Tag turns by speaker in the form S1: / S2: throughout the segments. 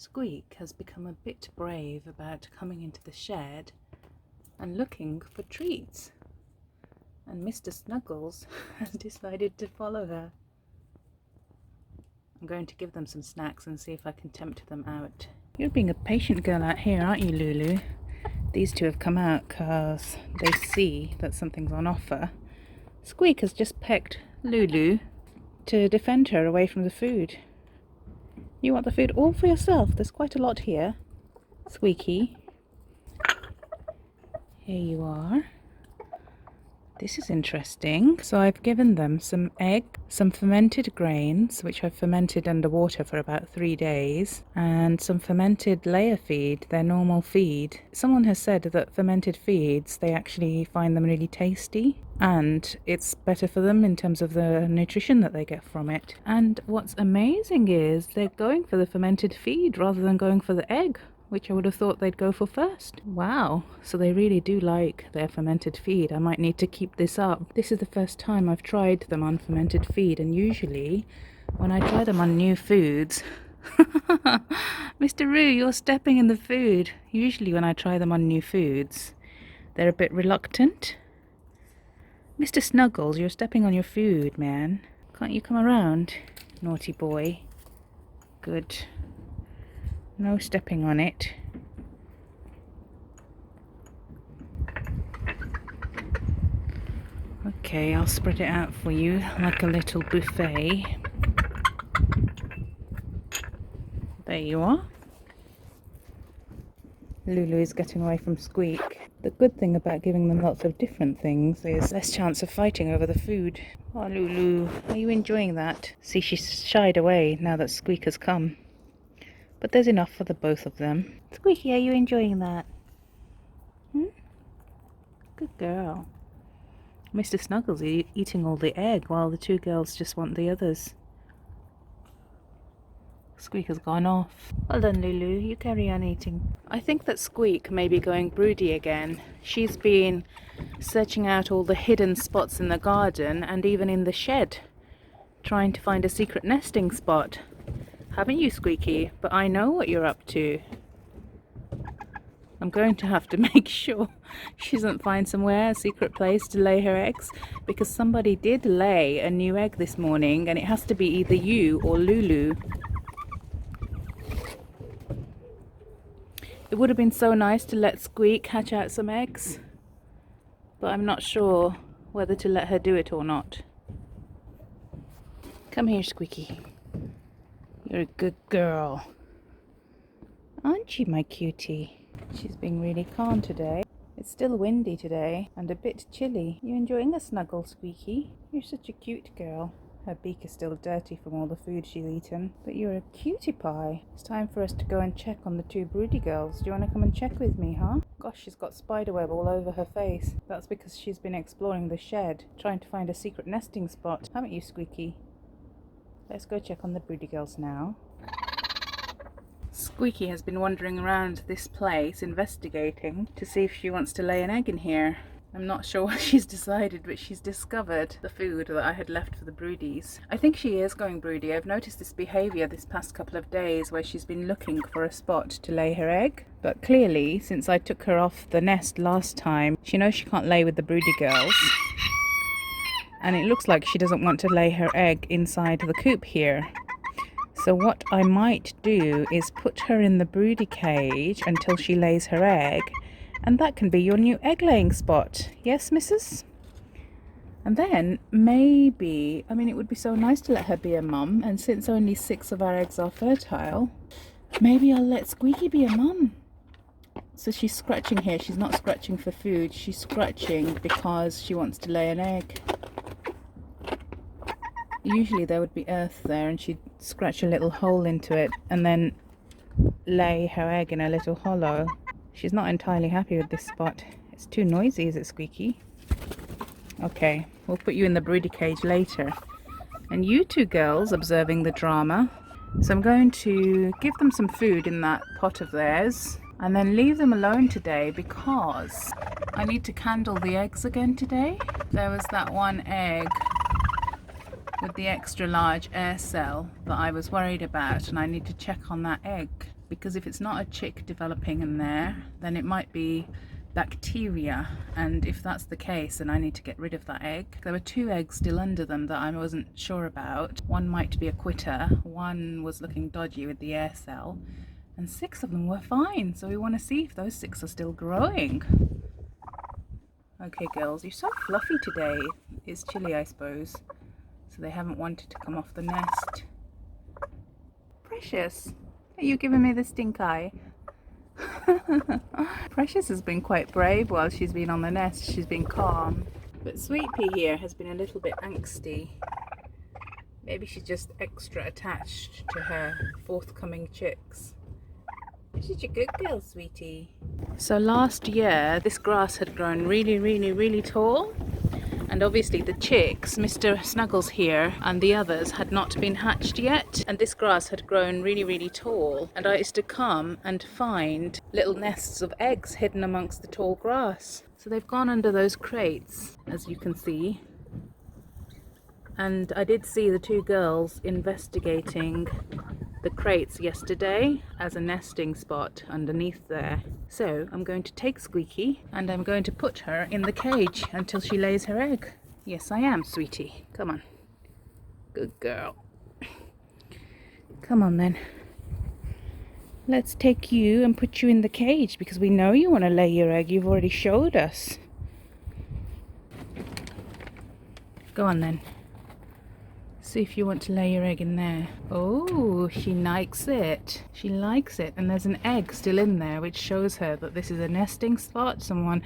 S1: Squeak has become a bit brave about coming into the shed and looking for treats, and Mr. Snuggles has decided to follow her. I'm going to give them some snacks and see if I can tempt them out. You're being a patient girl out here, aren't you, Lulu? These two have come out because they see that something's on offer. Squeak has just pecked Lulu to defend her away from the food. You want the food all for yourself? There's quite a lot here. Squeaky. Here you are. This is interesting. So I've given them some egg, some fermented grains, which I've fermented underwater for about 3 days, and some fermented layer feed, their normal feed. Someone has said that fermented feeds, they actually find them really tasty, and it's better for them in terms of the nutrition that they get from it. And what's amazing is they're going for the fermented feed rather than going for the egg, which I would have thought they'd go for first. Wow, so they really do like their fermented feed. I might need to keep this up. This is the first time I've tried them on fermented feed, and usually when I try them on new foods Mr. Roo, you're stepping in the food. Usually when I try them on new foods, they're a bit reluctant. Mr. Snuggles, you're stepping on your food, man. Can't you come around? Naughty boy. Good. No stepping on it. Okay, I'll spread it out for you like a little buffet. There you are. Lulu is getting away from Squeak. The good thing about giving them lots of different things is less chance of fighting over the food. Oh, Lulu, are you enjoying that? See, she's shied away now that Squeak has come. But there's enough for the both of them. Squeaky, are you enjoying that? Good girl. Mr. Snuggles is eating all the egg while the two girls just want the others. Squeak has gone off. Well done, Lulu. You carry on eating. I think that Squeak may be going broody again. She's been searching out all the hidden spots in the garden and even in the shed, trying to find a secret nesting spot. Haven't you, Squeaky? But I know what you're up to. I'm going to have to make sure she doesn't find somewhere, a secret place to lay her eggs, because somebody did lay a new egg this morning, and it has to be either you or Lulu. It would have been so nice to let Squeak hatch out some eggs, but I'm not sure whether to let her do it or not. Come here, Squeaky. You're a good girl. Aren't you, my cutie? She's being really calm today. It's still windy today and a bit chilly. You enjoying a snuggle, Squeaky? You're such a cute girl. Her beak is still dirty from all the food she's eaten, but you're a cutie pie. It's time for us to go and check on the two broody girls. Do you want to come and check with me, huh? Gosh, she's got spiderweb all over her face. That's because she's been exploring the shed, trying to find a secret nesting spot. Haven't you, Squeaky? Let's go check on the broody girls now. Squeaky has been wandering around this place investigating to see if she wants to lay an egg in here. I'm not sure what she's decided, but she's discovered the food that I had left for the broodies. I think she is going broody. I've noticed this behaviour this past couple of days where she's been looking for a spot to lay her egg. But clearly, since I took her off the nest last time, she knows she can't lay with the broody girls. And it looks like she doesn't want to lay her egg inside the coop here. So what I might do is put her in the broody cage until she lays her egg, and that can be your new egg laying spot. Yes, missus? And then maybe, I mean, it would be so nice to let her be a mum, and since only 6 of our eggs are fertile, maybe I'll let Squeaky be a mum. So she's scratching here. She's not scratching for food. She's scratching because she wants to lay an egg. Usually there would be earth there and she'd scratch a little hole into it and then lay her egg in a little hollow. She's not entirely happy with this spot. It's too noisy, is it, Squeaky? Okay, we'll put you in the broody cage later. And you two girls observing the drama. So I'm going to give them some food in that pot of theirs and then leave them alone today because I need to candle the eggs again today. There was that one egg with the extra large air cell that I was worried about, and I need to check on that egg. because if it's not a chick developing in there, then it might be bacteria, and if that's the case, then I need to get rid of that egg. There were 2 eggs still under them that I wasn't sure about. One might be a quitter, one was looking dodgy with the air cell, and 6 of them were fine, so we want to see if those 6 are still growing. Okay girls, you're so fluffy today. It's chilly, I suppose, so they haven't wanted to come off the nest. Precious, are you giving me the stink eye? Precious has been quite brave while she's been on the nest. She's been calm. But Sweet Pea here has been a little bit angsty. Maybe she's just extra attached to her forthcoming chicks. She's a good girl, sweetie. So last year, this grass had grown really tall. And obviously the chicks, Mr. Snuggles here and the others, had not been hatched yet. And this grass had grown really tall. And I used to come and find little nests of eggs hidden amongst the tall grass. So they've gone under those crates, as you can see. And I did see the 2 girls investigating the crates yesterday as a nesting spot underneath there. So I'm going to take Squeaky and I'm going to put her in the cage until she lays her egg. Yes, I am, sweetie. Come on. Good girl. Come on then. Let's take you and put you in the cage because we know you want to lay your egg. You've already showed us. Go on then. See if you want to lay your egg in there. Oh, she likes it. She likes it. And there's an egg still in there, which shows her that this is a nesting spot. Someone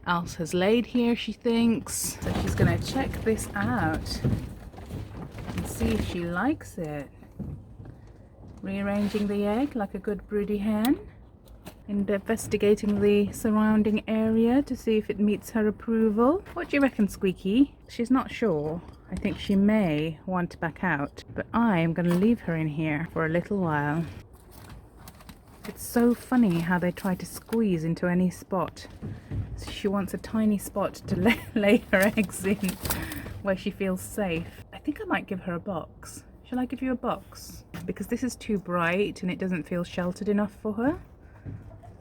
S1: else has laid here, she thinks. So she's going to check this out and see if she likes it. Rearranging the egg like a good broody hen. Investigating the surrounding area to see if it meets her approval. What do you reckon, Squeaky? She's not sure. I think she may want to back out, but I am going to leave her in here for a little while. It's so funny how they try to squeeze into any spot. So she wants a tiny spot to lay her eggs in where she feels safe. I think I might give her a box. Shall I give you a box? Because this is too bright and it doesn't feel sheltered enough for her.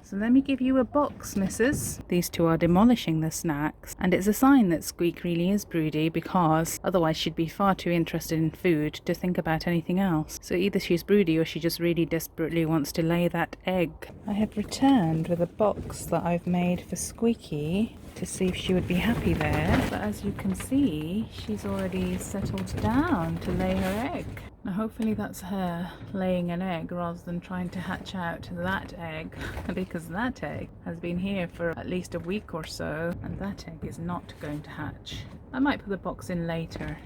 S1: So let me give you a box, missus. These 2 are demolishing the snacks. And it's a sign that Squeak really is broody, because otherwise she'd be far too interested in food to think about anything else. So either she's broody or she just really desperately wants to lay that egg. I have returned with a box that I've made for Squeaky to see if she would be happy there. But as you can see, she's already settled down to lay her egg. Now hopefully that's her laying an egg rather than trying to hatch out that egg, because that egg has been here for at least a week or so and that egg is not going to hatch. I might put the box in later.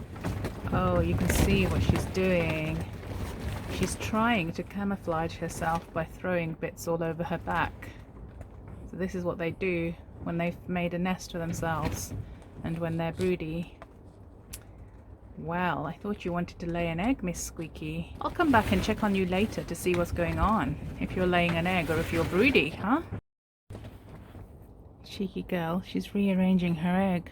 S1: Oh, you can see what she's doing. She's trying to camouflage herself by throwing bits all over her back. So this is what they do when they've made a nest for themselves and when they're broody. Well, I thought you wanted to lay an egg, Miss Squeaky. I'll come back and check on you later to see what's going on. If you're laying an egg or if you're broody, huh? Cheeky girl, she's rearranging her egg.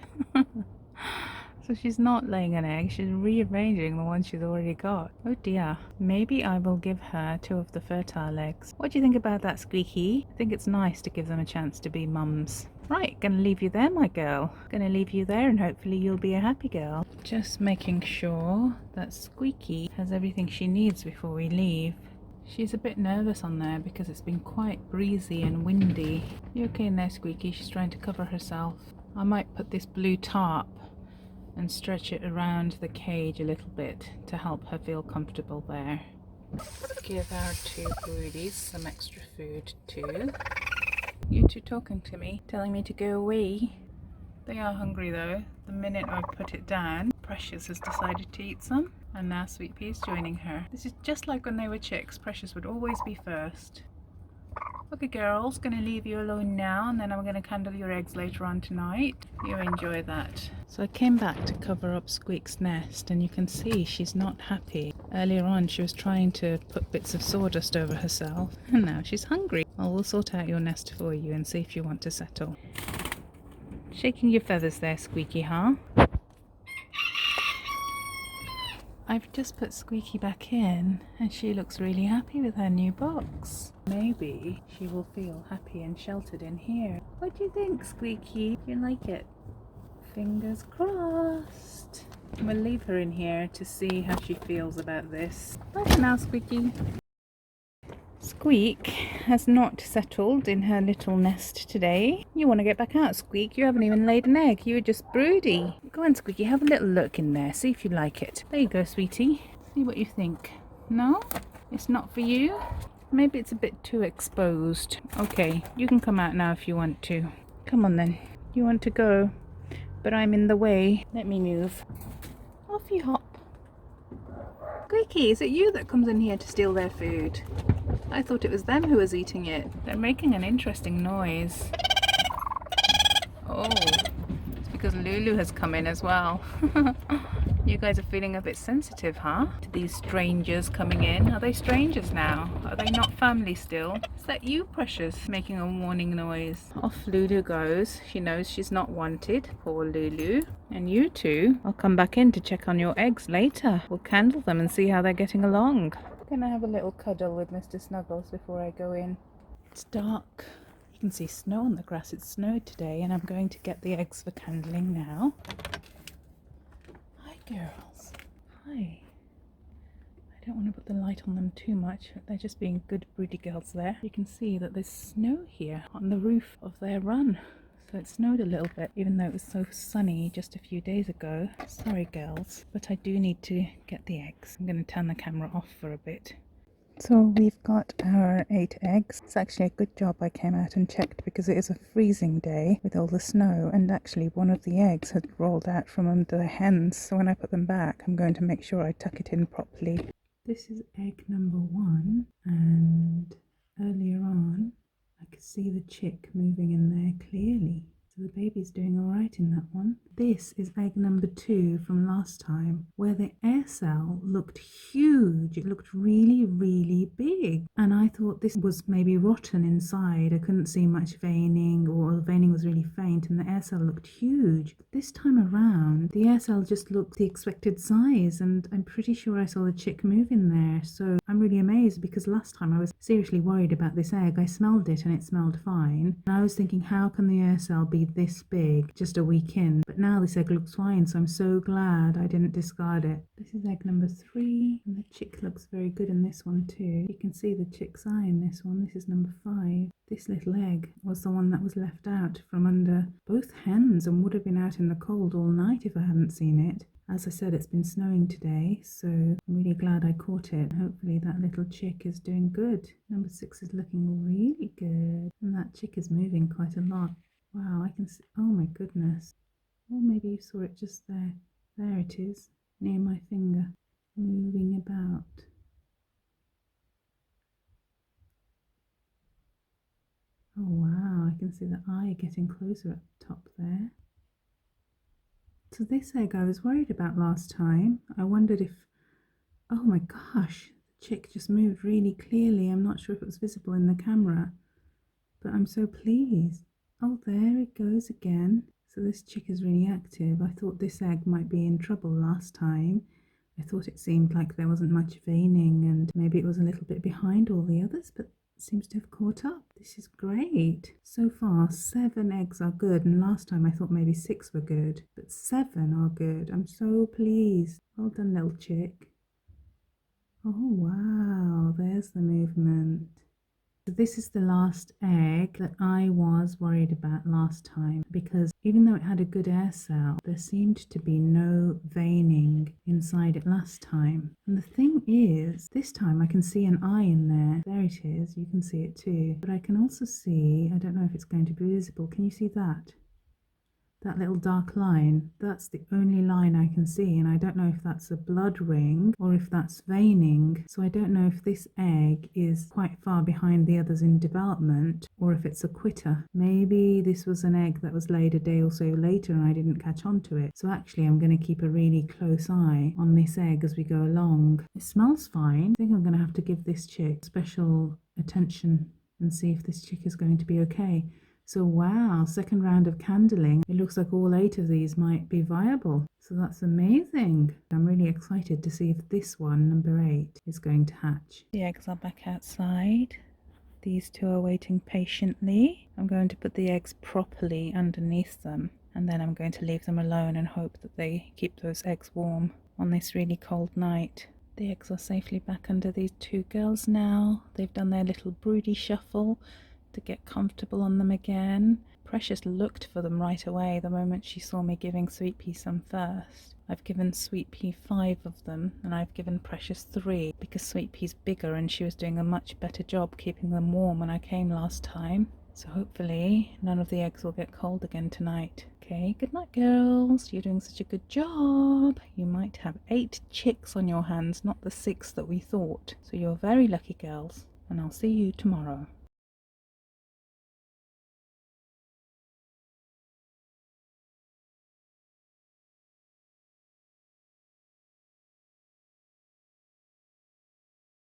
S1: So she's not laying an egg, she's rearranging the one she's already got. Oh dear. Maybe I will give her 2 of the fertile eggs. What do you think about that, Squeaky? I think it's nice to give them a chance to be mums. Right, gonna leave you there, my girl. Gonna leave you there and hopefully you'll be a happy girl. Just making sure that Squeaky has everything she needs before we leave. She's a bit nervous on there because it's been quite breezy and windy. You okay in there, Squeaky? She's trying to cover herself. I might put this blue tarp and stretch it around the cage a little bit to help her feel comfortable there. Give our 2 broodies some extra food too. You 2 talking to me, telling me to go away. They are hungry though. The minute I put it down, Precious has decided to eat some, and now Sweet Pea is joining her. This is just like when they were chicks. Precious would always be first. Okay girls, gonna leave you alone now and then I'm gonna candle your eggs later on tonight. You enjoy that. So I came back to cover up Squeak's nest and you can see she's not happy. Earlier on she was trying to put bits of sawdust over herself and now she's hungry. Well, we'll sort out your nest for you and see if you want to settle. Shaking your feathers there, Squeaky, huh? I've just put Squeaky back in and she looks really happy with her new box. Maybe she will feel happy and sheltered in here. What do you think, Squeaky? You like it? Fingers crossed. We'll leave her in here to see how she feels about this. Bye for now, Squeaky. Squeak has not settled in her little nest today. You want to get back out, Squeak? You haven't even laid an egg. You were just broody. Go on, Squeaky, have a little look in there. See if you like it. There you go, sweetie. See what you think. No? It's not for you? Maybe it's a bit too exposed. Okay, you can come out now if you want to. Come on then. You want to go? But I'm in the way. Let me move. Off you hop. Squeaky, is it you that comes in here to steal their food? I thought it was them who was eating it. They're making an interesting noise. Oh, it's because Lulu has come in as well. You guys are feeling a bit sensitive, huh? To these strangers coming in. Are they strangers now? Are they not family still? Is that you, Precious, making a warning noise? Off Lulu goes. She knows she's not wanted. Poor Lulu. And you two, I'll come back in to check on your eggs later. We'll candle them and see how they're getting along. Gonna have a little cuddle with Mr. Snuggles before I go in. It's dark. You can see snow on the grass. It snowed today and I'm going to get the eggs for candling now. Hi girls. Hi. I don't want to put the light on them too much. They're just being good broody girls there. You can see that there's snow here on the roof of their run. So it snowed a little bit, even though it was so sunny just a few days ago. Sorry girls, but I do need to get the eggs. I'm going to turn the camera off for a bit. So we've got our 8 eggs. It's actually a good job I came out and checked because it is a freezing day with all the snow, and actually one of the eggs had rolled out from under the hens. So when I put them back, I'm going to make sure I tuck it in properly. This is egg number 1, and earlier on I could see the chick moving in there clearly. So the baby's doing all right in that one. This is egg number 2 from last time, where the air cell looked huge. It looked really, really big. And I thought this was maybe rotten inside. I couldn't see much veining, or the veining was really faint, and the air cell looked huge. But this time around, the air cell just looked the expected size, and I'm pretty sure I saw the chick move in there. So I'm really amazed, because last time I was seriously worried about this egg. I smelled it and it smelled fine. And I was thinking, how can the air cell be this big just a week in? But now this egg looks fine, so I'm so glad I didn't discard it. This is egg number 3, and the chick looks very good in this one too. You can see the chick's eye in this one. This is number 5. This little egg was the one that was left out from under both hens and would have been out in the cold all night if I hadn't seen it. As I said, it's been snowing today, so I'm really glad I caught it. Hopefully that little chick is doing good. Number 6 is looking really good, and that chick is moving quite a lot. Wow, I can see, oh my goodness. Or maybe you saw it just there. There it is, near my finger, moving about. Oh wow, I can see the eye getting closer at the top there. So this egg I was worried about last time. I wondered if, oh my gosh, the chick just moved really clearly. I'm not sure if it was visible in the camera, but I'm so pleased. Oh, there it goes again. So this chick is really active. I thought this egg might be in trouble last time. I thought it seemed like there wasn't much veining and maybe it was a little bit behind all the others, but it seems to have caught up. This is great. So far, 7 eggs are good, and last time I thought maybe 6 were good, but 7 are good. I'm so pleased. Well done, little chick. Oh, wow, there's the movement. So this is the last egg that I was worried about last time, because even though it had a good air cell, there seemed to be no veining inside it last time. And the thing is, this time I can see an eye in there. There it is, you can see it too. But I can also see, I don't know if it's going to be visible, can you see that? That little dark line, that's the only line I can see, and I don't know if that's a blood ring or if that's veining. So I don't know if this egg is quite far behind the others in development or if it's a quitter. Maybe this was an egg that was laid a day or so later and I didn't catch on to it. So actually I'm going to keep a really close eye on this egg as we go along. It smells fine. I think I'm going to have to give this chick special attention and see if this chick is going to be okay. So wow, second round of candling. It looks like all 8 of these might be viable. So that's amazing. I'm really excited to see if this one, number 8, is going to hatch. The eggs are back outside. These 2 are waiting patiently. I'm going to put the eggs properly underneath them, and then I'm going to leave them alone and hope that they keep those eggs warm on this really cold night. The eggs are safely back under these 2 girls now. They've done their little broody shuffle to get comfortable on them again. Precious looked for them right away the moment she saw me giving Sweet Pea some first. I've given Sweet Pea 5 of them, and I've given Precious 3 because Sweet Pea's bigger and she was doing a much better job keeping them warm when I came last time. So hopefully none of the eggs will get cold again tonight. Okay, good night girls, you're doing such a good job. You might have 8 chicks on your hands, not the 6 that we thought. So you're very lucky girls, and I'll see you tomorrow.